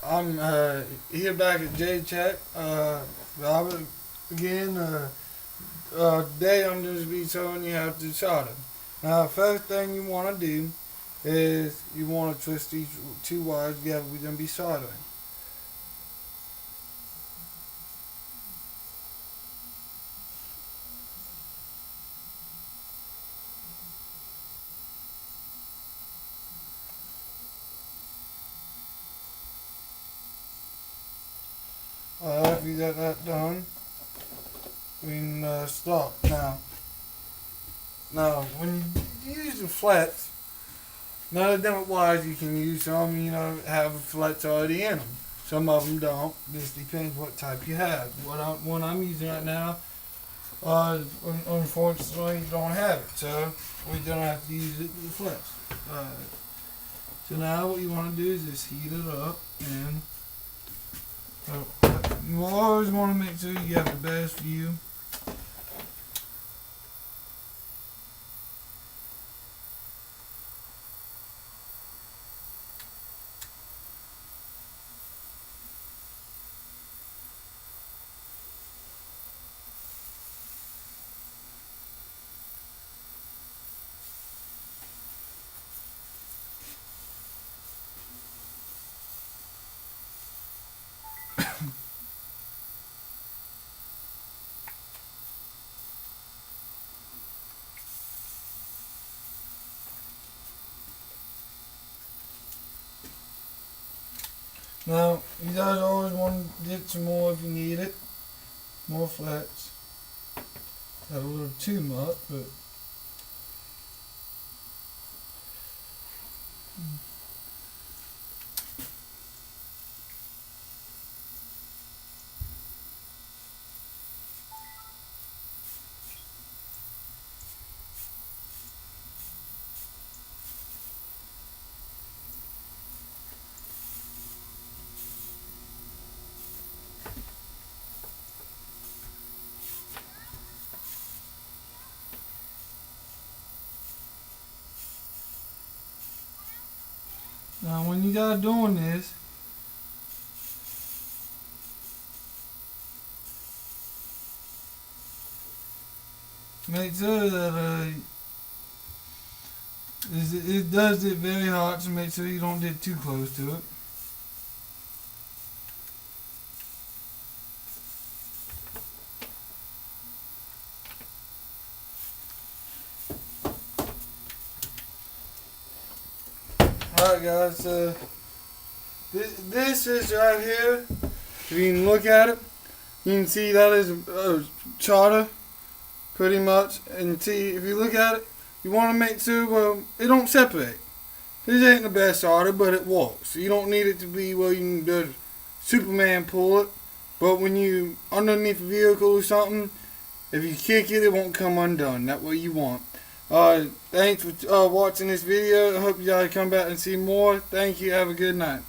I'm here back at J Check. Robert again. Today I'm just be showing you how to solder. Now, first thing you want to do is you want to twist these two wires together. We're gonna be soldering. After you got that done, we can start. Now, when you use the flats, now the different wires you can use. Some, have flats already in them. Some of them don't. This depends what type you have. One I'm using right now, unfortunately, don't have it. So we're gonna have to use it with the flats. So now what you want to do is just heat it up and you always want to make sure you have the best view. Now, you guys always want to get some more if you need it. More flats. Not a little too much, but now when you guys doing this, make sure that it does it very hot, so make sure you don't get too close to it. Alright guys, this is right here. If you can look at it, you can see that is a charter, pretty much. And see, if you look at it, you want to make sure it don't separate. This ain't the best solder, but it works. You don't need it to be where you can do Superman pull it. But when you underneath a vehicle or something, if you kick it, it won't come undone. That's what you want. Thanks for watching this video. I hope you guys come back and see more. Thank you. Have a good night.